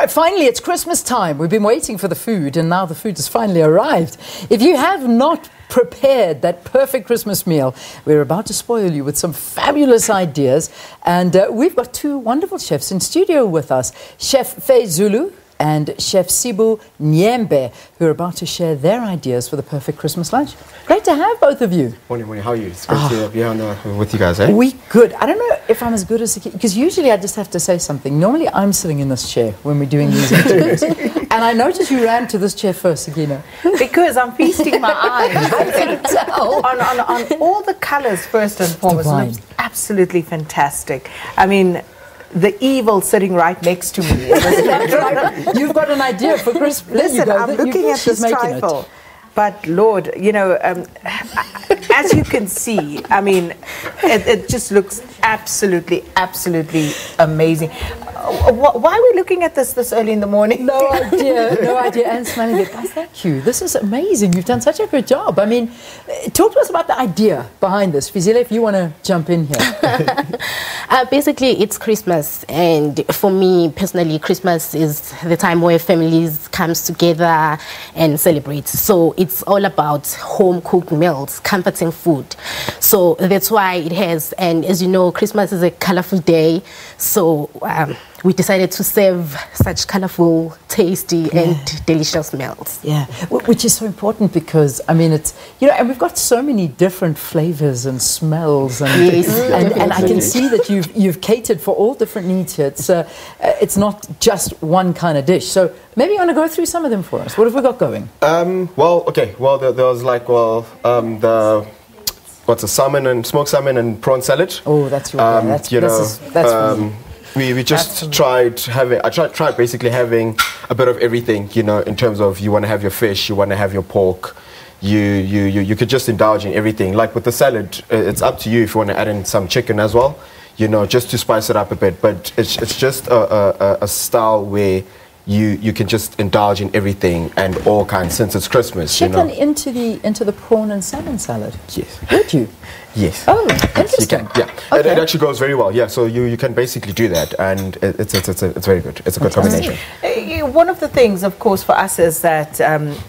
right, finally, it's Christmas time. We've been waiting for the food, and now the food has finally arrived. If you have not prepared that perfect Christmas meal, we're about to spoil you with some fabulous ideas. And we've got two wonderful chefs in studio with us, Chef Faye Zulu and Chef Sibu Nyembe, who are about to share their ideas for the perfect Christmas lunch. Great to have both of you. Morning, how are you? It's great to be on with you guys, eh? We good. I don't know if I'm as good as because usually I just have to say something. Normally I'm sitting in this chair when we're doing these interviews. And I noticed you ran to this chair first, Sakina. Because I'm feasting my eyes. I can tell. on all the colours, first and foremost. Divine. It's absolutely fantastic. I mean, the evil sitting right next to me. You've got an idea for Christmas. Listen, I'm looking at this trifle. But Lord, you know, as you can see, I mean, it just looks absolutely amazing. Why are we looking at this early in the morning? No idea. And smelling it. Guys, thank you. This is amazing. You've done such a good job. I mean, talk to us about the idea behind this. Fizile, if you want to jump in here. Basically, it's Christmas, and for me personally, Christmas is the time where families comes together and celebrate. So it's all about home-cooked meals, comforting food. So that's why it has. And as you know, Christmas is a colorful day. So we decided to serve such colorful, tasty, and delicious meals. Yeah, which is so important because, I mean, it's, you know, and we've got so many different flavors and smells. And, and I can see that you've catered for all different needs here. It's not just one kind of dish. So maybe you want to go through some of them for us. What have we got going? Well, there was like, what's a salmon and smoked salmon and prawn salad. Oh, that's right. We just tried having, I tried basically having a bit of everything, you know, in terms of you want to have your fish, you want to have your pork, you could just indulge in everything. Like with the salad, it's up to you if you want to add in some chicken as well, you know, just to spice it up a bit. But it's just a style where you can just indulge in everything and all kinds since it's Christmas. Chicken, you know. into the prawn and salmon salad. Yes. Would you? Yes. Oh, interesting. You can, yeah. Okay. It actually goes very well. Yeah. So you can basically do that, and it's very good. It's a good combination. One of the things, of course, for us is that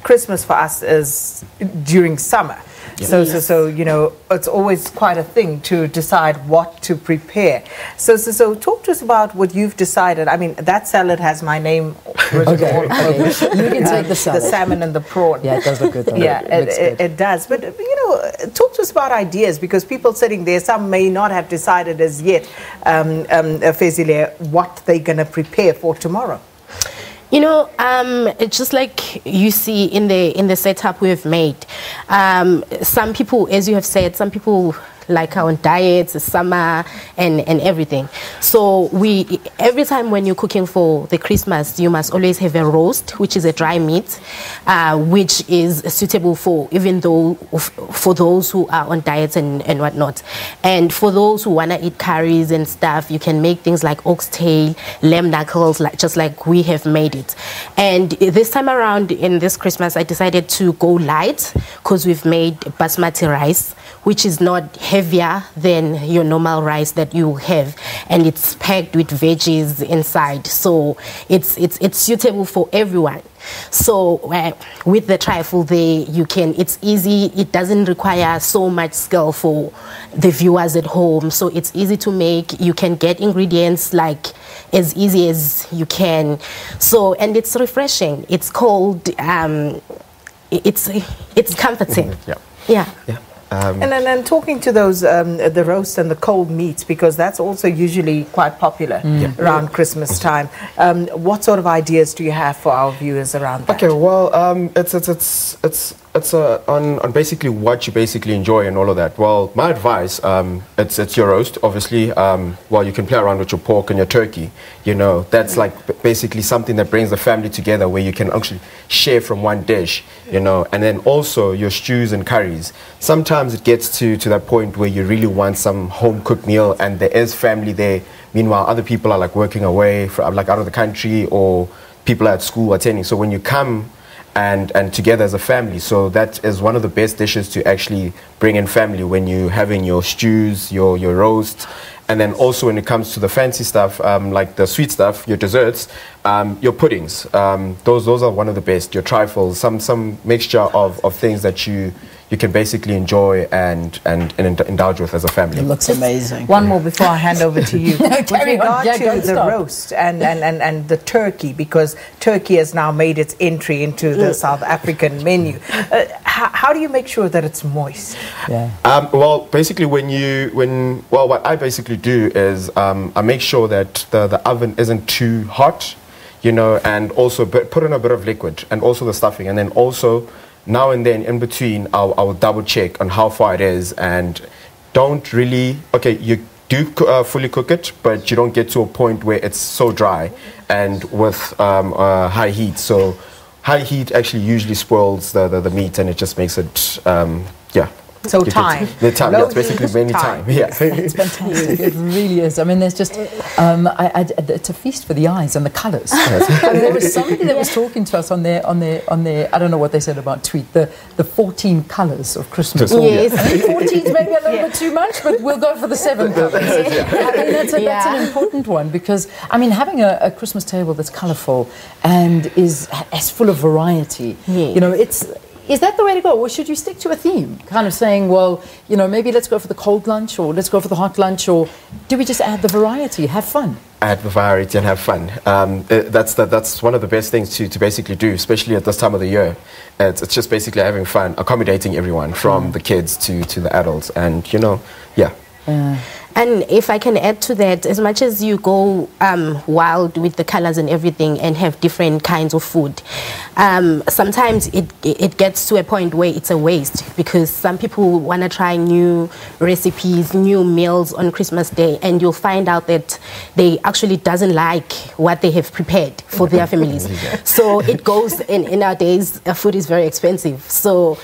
Christmas for us is during summer. Yeah. So you know, it's always quite a thing to decide what to prepare. So talk to us about what you've decided. I mean, that salad has my name written all over it. You can take the salad. The salmon and the prawn. Yeah, it does look good though. Yeah, it does. But, you know, talk to us about ideas, because people sitting there, some may not have decided as yet, Fezile, what they're going to prepare for tomorrow. You know, it's just like you see in the setup we have made. Some people, as you have said, some people like on diets, the summer, and everything. So every time when you're cooking for the Christmas, you must always have a roast, which is a dry meat, which is suitable for for those who are on diets and whatnot. And for those who wanna eat curries and stuff, you can make things like oxtail, lamb knuckles, just like we have made it. And this time around in this Christmas, I decided to go light because we've made basmati rice, which is not heavier than your normal rice that you have, and it's packed with veggies inside, so it's suitable for everyone. So with the trifle there, it's easy, it doesn't require so much skill for the viewers at home, so it's easy to make. You can get ingredients like as easy as you can, so, and it's refreshing, it's cold, it's comforting. Yeah. And then talking to those, the roast and the cold meats, because that's also usually quite popular around Christmas time. What sort of ideas do you have for our viewers around that? Okay, well, it's on basically what you basically enjoy and all of that. Well, my advice, it's your roast, obviously. Well, you can play around with your pork and your turkey. You know, that's like basically something that brings the family together, where you can actually share from one dish, you know. And then also your stews and curries. Sometimes it gets to that point where you really want some home-cooked meal and there is family there. Meanwhile, other people are like working away, like out of the country, or people are at school attending. So when you come and together as a family, so that is one of the best dishes to actually bring in family, when you're having your stews, your roast, And then also when it comes to the fancy stuff, like the sweet stuff, your desserts, your puddings, those are one of the best. Your trifles, some mixture of things that you can basically enjoy and indulge with as a family. It looks amazing. One more before I hand over to you. With Carry on. regard Yeah, to don't the stop. roast and the turkey, because turkey has now made its entry into the South African menu. How do you make sure that it's moist? Yeah. Well, basically, what I basically do is I make sure that the oven isn't too hot, you know, and also put in a bit of liquid and also the stuffing, and then also now and then in between I'll double check on how far it is, and don't really, okay, you do fully cook it, but you don't get to a point where it's so dry and with high heat. So high heat actually usually spoils the meat, and it just makes it, yeah. So Keep it- time. The time, Low yeah, it's basically heat, many time. time. Yeah. It's fantastic. It really is. I mean, there's just, it's a feast for the eyes and the colours. I mean, there was somebody that was talking to us on their, I don't know what they said about tweet, the 14 colours of Christmas. Yes. I think 14 is maybe a little bit too much, but we'll go for the 7 colours. I think that's an important one, because, I mean, having a Christmas table that's colourful and is as full of variety, Yes. you know, is that the way to go? Or should you stick to a theme? Kind of saying, well, you know, maybe let's go for the cold lunch, or let's go for the hot lunch, or do we just add the variety, have fun? Add the variety and have fun. That's one of the best things to basically do, especially at this time of the year. It's just basically having fun, accommodating everyone from the kids to the adults, and you know, yeah. And if I can add to that, as much as you go wild with the colors and everything and have different kinds of food, sometimes it gets to a point where it's a waste, because some people want to try new recipes, new meals on Christmas Day, and you'll find out that they actually doesn't like what they have prepared for their families. So it goes, in our days, food is very expensive. So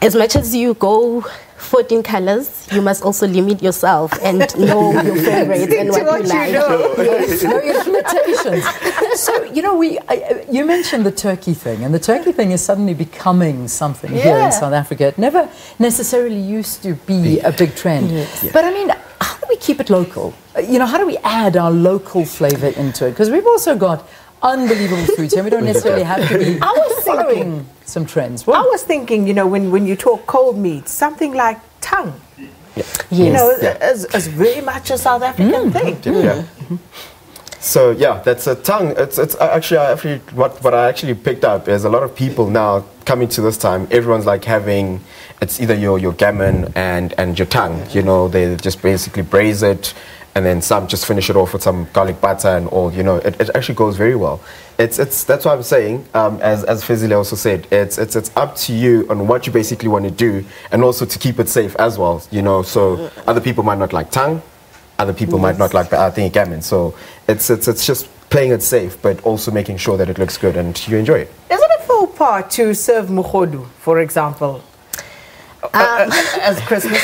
as much as you go 14 colors, you must also limit yourself and know your favorites and what you like. Yes, know your limitations. So, you know, you mentioned the turkey thing, and the turkey thing is suddenly becoming something here in South Africa. It never necessarily used to be a big trend. Yes. But I mean, how do we keep it local? You know, how do we add our local flavor into it? Because we've also got unbelievable foods here. We don't necessarily have to be following some trends. I was thinking, you know, when you talk cold meat, something like tongue, you Yes. know, is very much a South African thing. Yeah. So yeah, that's a tongue. It's actually what I actually picked up is a lot of people now coming to this time. Everyone's like having, it's either your gammon and your tongue. You know, they just basically braise it, and then some just finish it off with some garlic butter and all. You know, it actually goes very well. It's that's what I'm saying. As Fezile also said, it's up to you on what you basically want to do, and also to keep it safe as well. You know, so other people might not like tongue. Other people might not like the gammon. So it's just playing it safe, but also making sure that it looks good and you enjoy it. Is it a faux pas to serve mogodu, for example, as Christmas?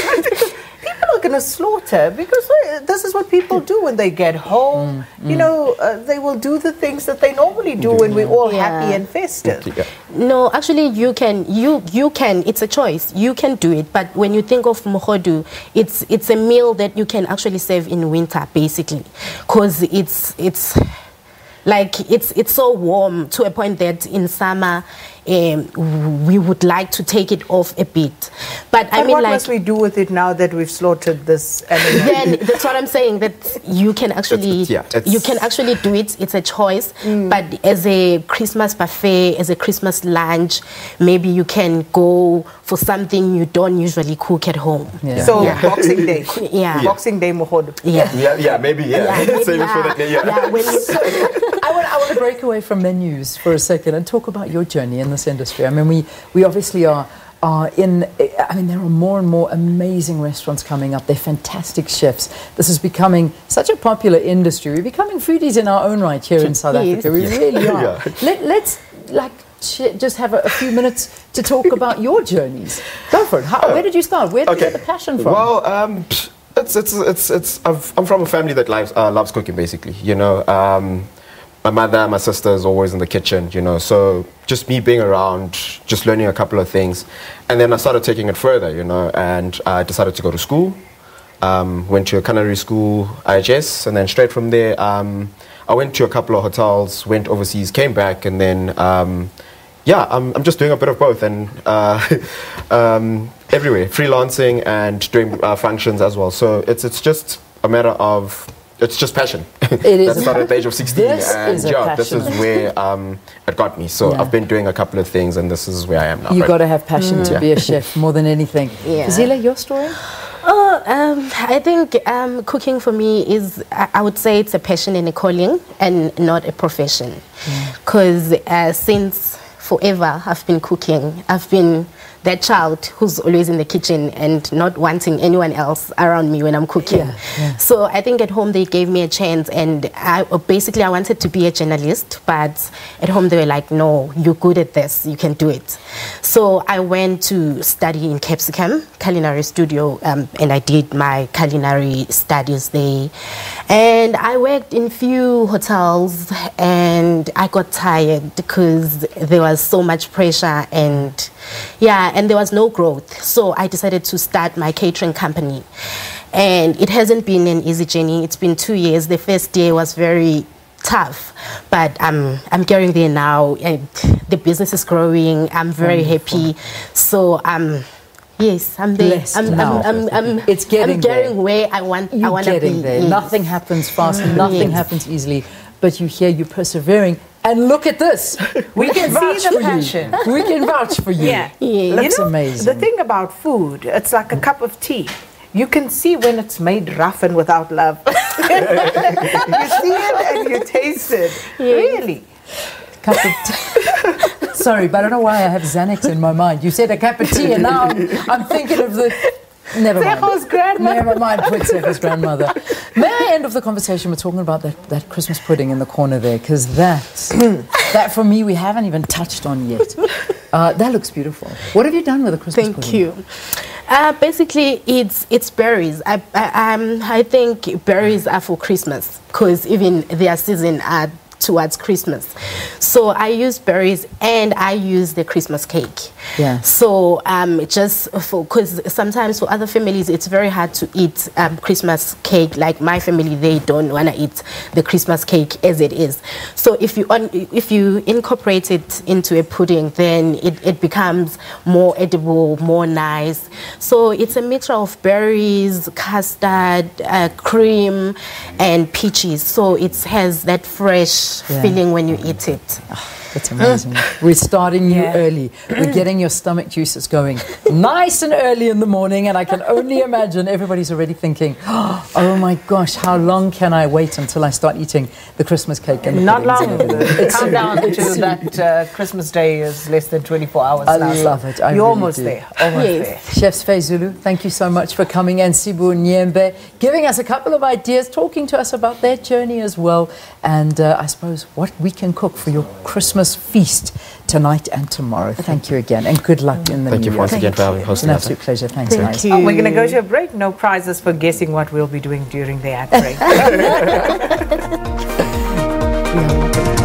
People are going to slaughter, because this is what people do when they get home. You know, they will do the things that they normally do when we're all happy and festive. Yeah. No, actually, you can. It's a choice. You can do it. But when you think of mogodu, it's a meal that you can actually serve in winter, basically, because it's so warm to a point that in summer we would like to take it off a bit. But I mean, what like, must we do with it now that we've slaughtered this animal? then that's what I'm saying, that you can actually you can actually do it. It's a choice. But as a Christmas buffet, as a Christmas lunch, maybe you can go for something you don't usually cook at home. Yeah. So Boxing Day, Yeah. Boxing Day mogodu. Maybe. Save it for that. Yeah, when you, I want to break away from menus for a second and talk about your journey in this industry. I mean, we obviously are in, I mean, there are more and more amazing restaurants coming up. They're fantastic chefs. This is becoming such a popular industry. We're becoming foodies in our own right here in South Africa. We really are. Let's just have a few minutes to talk about your journeys. Go for it. Where did you start? Where did you get the passion from? Well, I'm from a family that loves cooking, basically. You know, my mother, my sister is always in the kitchen, you know, so just me being around, just learning a couple of things. And then I started taking it further, you know, and I decided to go to school. went to a culinary school, IHS, and then straight from there, I went to a couple of hotels, went overseas, came back, and then, yeah, I'm just doing a bit of both, and everywhere, freelancing and doing functions as well. So it's just a matter of, it's just passion. It is. That started at the age of 16, This and is a yeah, this is passion. where it got me. So Yeah. I've been doing a couple of things, and this is where I am now. You right got to have passion to Yeah. be a chef more than anything. Yeah. Zila, your story? Oh, I think cooking for me is, I would say it's a passion and a calling and not a profession. Because since forever I've been cooking. I've been that child who's always in the kitchen and not wanting anyone else around me when I'm cooking. Yeah, yeah. So I think at home they gave me a chance, and I wanted to be a journalist, but at home they were like, no, you're good at this, you can do it. So I went to study in Capsicum Culinary Studio, and I did my culinary studies there. And I worked in few hotels, and I got tired because there was so much pressure, and there was no growth. So I decided to start my catering company. And it hasn't been an easy journey. It's been 2 years. The first year was very tough, but I'm getting there now, and the business is growing. I'm very happy. So yes, I'm there. Blessed now. It's getting I'm getting there. where I want to Getting be. there. Yes. Nothing happens fast. Nothing Yes. happens easily. But you hear you persevering. And look at this. We can see vouch the for passion. you. We can vouch for you. Yeah. Yeah. Looks You know, amazing. The thing about food, it's like a cup of tea. You can see when it's made rough and without love. You see it and you taste it. Really. Cup of tea. Sorry, but I don't know why I have Xanax in my mind. You said a cup of tea, and now I'm thinking of the. Never mind. Tseho's grandmother. Never mind. Put Tseho's grandmother. May I end off the conversation with talking about that Christmas pudding in the corner there? Because that for me we haven't even touched on yet. That looks beautiful. What have you done with the Christmas pudding? Thank you. Basically, it's berries. I think berries are for Christmas, because even their season are towards Christmas. So I use berries, and I use the Christmas cake. Yeah. So just because sometimes for other families it's very hard to eat Christmas cake. Like my family, they don't want to eat the Christmas cake as it is. So if you incorporate it into a pudding, then it becomes more edible, more nice. So it's a mixture of berries, custard, cream, and peaches. So it has that fresh feeling when you eat it. That's amazing. We're starting you early. We're getting your stomach juices going nice and early in the morning, and I can only imagine everybody's already thinking, oh my gosh, how long can I wait until I start eating the Christmas cake and the Not puddings long. and everything? The It's countdown soon. It's to soon. that Christmas day is less than 24 hours I now. love it. I You're really almost do. there. Almost Yes. there. Chefs Faye Zulu, thank you so much for coming, and Sibu Nyembe, giving us a couple of ideas, talking to us about their journey as well, and I suppose what we can cook for your Christmas feast tonight and tomorrow. Thank you again, and good luck in the Thank new you year. once again for having It's hosting an us. absolute pleasure. Thanks, Thank guys. you. Oh, we're going to go to a break. No prizes for guessing what we'll be doing during the ad break. Yeah.